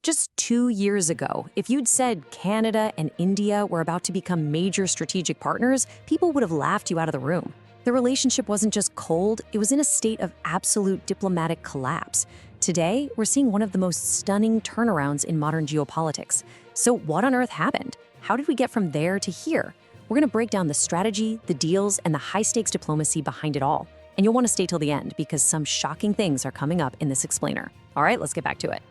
Just 2 years ago, if you'd said Canada and India were about to become major strategic partners, people would have laughed you out of the room. The relationship wasn't just cold, it was in a state of absolute diplomatic collapse. Today, we're seeing one of the most stunning turnarounds in modern geopolitics. So what on earth happened? How did we get from there to here? We're going to break down the strategy, the deals, and the high-stakes diplomacy behind it all. And you'll want to stay till the end because some shocking things are coming up in this explainer. All right, let's get back to it.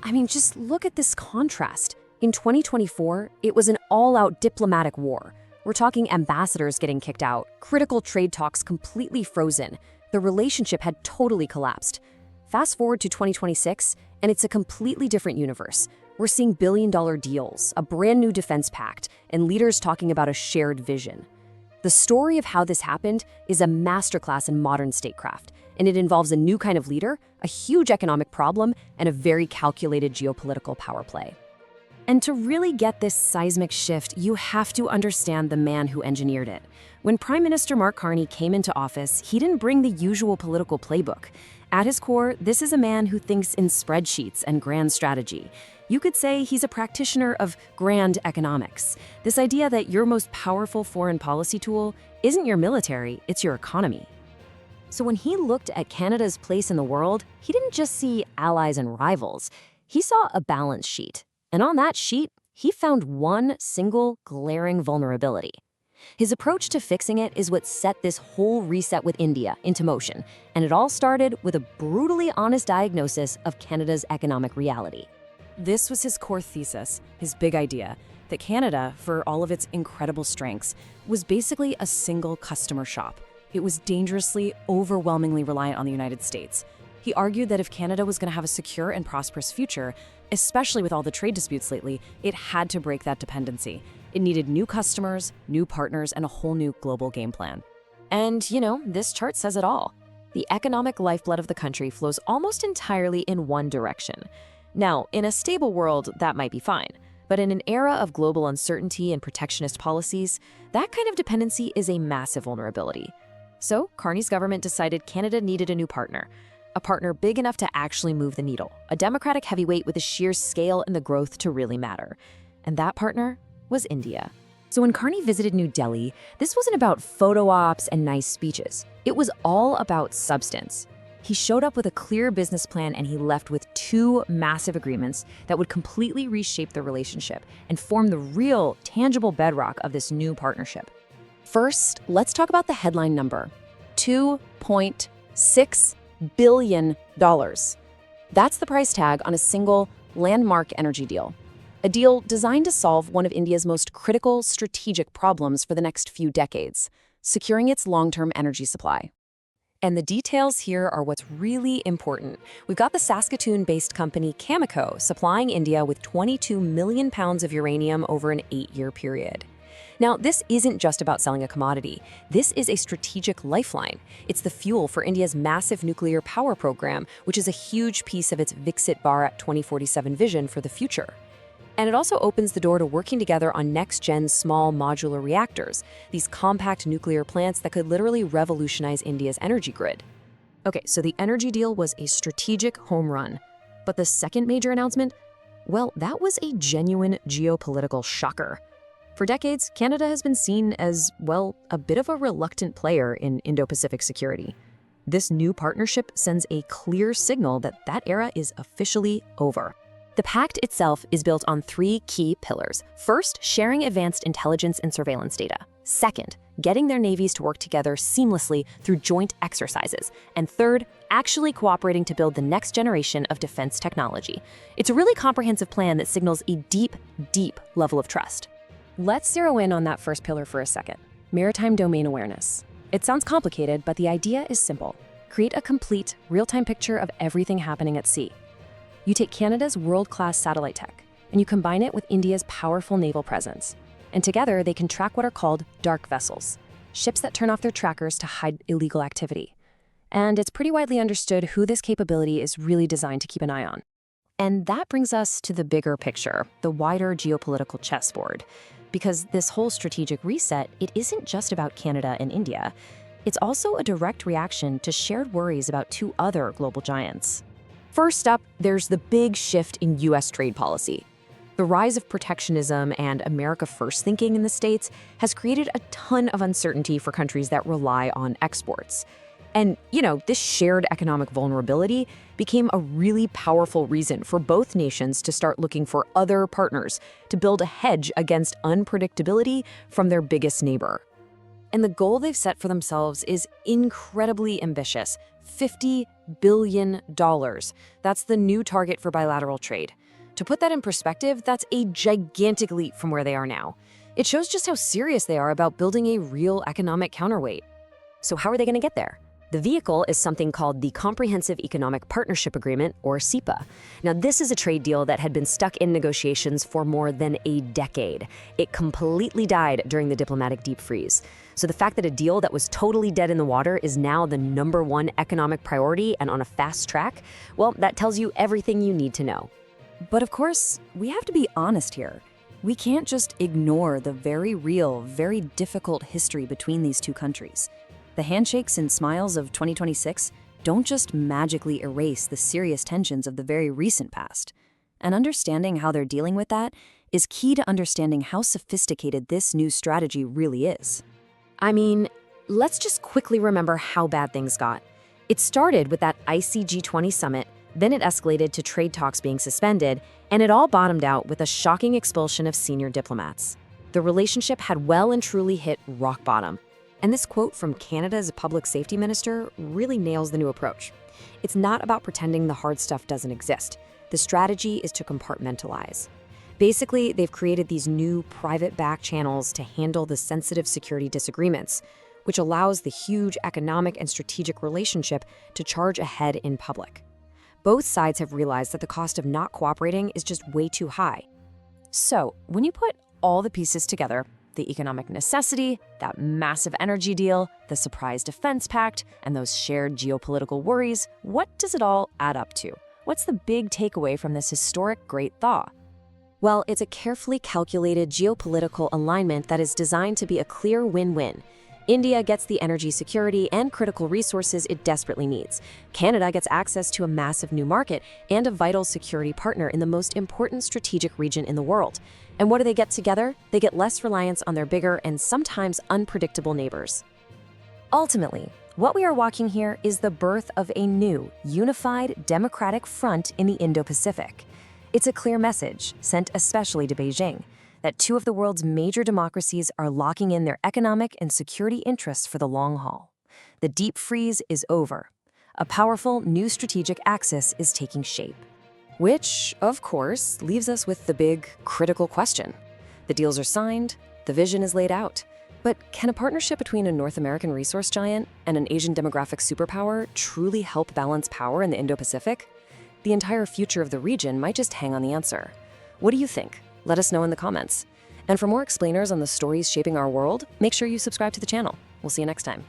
I mean, just look at this contrast. In 2024, it was an all-out diplomatic war. We're talking ambassadors getting kicked out, critical trade talks completely frozen. The relationship had totally collapsed. Fast forward to 2026, and it's a completely different universe. We're seeing billion-dollar deals, a brand new defense pact, and leaders talking about a shared vision. The story of how this happened is a masterclass in modern statecraft, and it involves a new kind of leader, a huge economic problem, and a very calculated geopolitical power play. And to really get this seismic shift, you have to understand the man who engineered it. When Prime Minister Mark Carney came into office, he didn't bring the usual political playbook. At his core, this is a man who thinks in spreadsheets and grand strategy. You could say he's a practitioner of grand economics. This idea that your most powerful foreign policy tool isn't your military, it's your economy. So when he looked at Canada's place in the world, he didn't just see allies and rivals. He saw a balance sheet. And on that sheet, he found one single glaring vulnerability. His approach to fixing it is what set this whole reset with India into motion. And it all started with a brutally honest diagnosis of Canada's economic reality. This was his core thesis, his big idea, that Canada, for all of its incredible strengths, was basically a single customer shop. It was dangerously, overwhelmingly reliant on the United States. He argued that if Canada was going to have a secure and prosperous future, especially with all the trade disputes lately, it had to break that dependency. It needed new customers, new partners, and a whole new global game plan. And, this chart says it all. The economic lifeblood of the country flows almost entirely in one direction. Now, in a stable world, that might be fine. But in an era of global uncertainty and protectionist policies, that kind of dependency is a massive vulnerability. So, Carney's government decided Canada needed a new partner. A partner big enough to actually move the needle. A democratic heavyweight with the sheer scale and the growth to really matter. And that partner was India. So when Carney visited New Delhi, this wasn't about photo ops and nice speeches. It was all about substance. He showed up with a clear business plan and he left with two massive agreements that would completely reshape the relationship and form the real, tangible bedrock of this new partnership. First, let's talk about the headline number, $2.6 billion. That's the price tag on a single landmark energy deal. A deal designed to solve one of India's most critical strategic problems for the next few decades, securing its long-term energy supply. And the details here are what's really important. We've got the Saskatoon-based company Cameco supplying India with 22 million pounds of uranium over an 8-year period. Now, this isn't just about selling a commodity. This is a strategic lifeline. It's the fuel for India's massive nuclear power program, which is a huge piece of its Viksit Bharat 2047 vision for the future. And it also opens the door to working together on next-gen small modular reactors, these compact nuclear plants that could literally revolutionize India's energy grid. Okay, so the energy deal was a strategic home run. But the second major announcement? Well, that was a genuine geopolitical shocker. For decades, Canada has been seen as, well, a bit of a reluctant player in Indo-Pacific security. This new partnership sends a clear signal that that era is officially over. The pact itself is built on 3 key pillars. First, sharing advanced intelligence and surveillance data. Second, getting their navies to work together seamlessly through joint exercises. And third, actually cooperating to build the next generation of defense technology. It's a really comprehensive plan that signals a deep, deep level of trust. Let's zero in on that first pillar for a second. Maritime domain awareness. It sounds complicated, but the idea is simple. Create a complete, real-time picture of everything happening at sea. You take Canada's world-class satellite tech, and you combine it with India's powerful naval presence. And together, they can track what are called dark vessels, ships that turn off their trackers to hide illegal activity. And it's pretty widely understood who this capability is really designed to keep an eye on. And that brings us to the bigger picture, the wider geopolitical chessboard. Because this whole strategic reset, it isn't just about Canada and India. It's also a direct reaction to shared worries about 2 other global giants. First up, there's the big shift in U.S. trade policy. The rise of protectionism and America First thinking in the States has created a ton of uncertainty for countries that rely on exports. And, this shared economic vulnerability became a really powerful reason for both nations to start looking for other partners to build a hedge against unpredictability from their biggest neighbor. And the goal they've set for themselves is incredibly ambitious: $50 billion. That's the new target for bilateral trade. To put that in perspective, that's a gigantic leap from where they are now. It shows just how serious they are about building a real economic counterweight. So how are they going to get there? The vehicle is something called the Comprehensive Economic Partnership Agreement, or CEPA. Now, this is a trade deal that had been stuck in negotiations for more than a decade. It completely died during the diplomatic deep freeze. So the fact that a deal that was totally dead in the water is now the #1 economic priority and on a fast track, well, that tells you everything you need to know. But of course, we have to be honest here. We can't just ignore the very real, very difficult history between these two countries. The handshakes and smiles of 2026 don't just magically erase the serious tensions of the very recent past. And understanding how they're dealing with that is key to understanding how sophisticated this new strategy really is. I mean, let's just quickly remember how bad things got. It started with that icy G20 summit, then it escalated to trade talks being suspended, and it all bottomed out with a shocking expulsion of senior diplomats. The relationship had well and truly hit rock bottom. And this quote from Canada's public safety minister really nails the new approach. It's not about pretending the hard stuff doesn't exist. The strategy is to compartmentalize. Basically, they've created these new private back channels to handle the sensitive security disagreements, which allows the huge economic and strategic relationship to charge ahead in public. Both sides have realized that the cost of not cooperating is just way too high. So, when you put all the pieces together, the economic necessity, that massive energy deal, the surprise defense pact, and those shared geopolitical worries, what does it all add up to? What's the big takeaway from this historic Great Thaw? Well, it's a carefully calculated geopolitical alignment that is designed to be a clear win-win. India gets the energy security and critical resources it desperately needs. Canada gets access to a massive new market and a vital security partner in the most important strategic region in the world. And what do they get together? They get less reliance on their bigger and sometimes unpredictable neighbors. Ultimately, what we are watching here is the birth of a new, unified, democratic front in the Indo-Pacific. It's a clear message, sent especially to Beijing, that two of the world's major democracies are locking in their economic and security interests for the long haul. The deep freeze is over. A powerful new strategic axis is taking shape. Which, of course, leaves us with the big, critical question. The deals are signed, the vision is laid out. But can a partnership between a North American resource giant and an Asian demographic superpower truly help balance power in the Indo-Pacific? The entire future of the region might just hang on the answer. What do you think? Let us know in the comments. And for more explainers on the stories shaping our world, make sure you subscribe to the channel. We'll see you next time.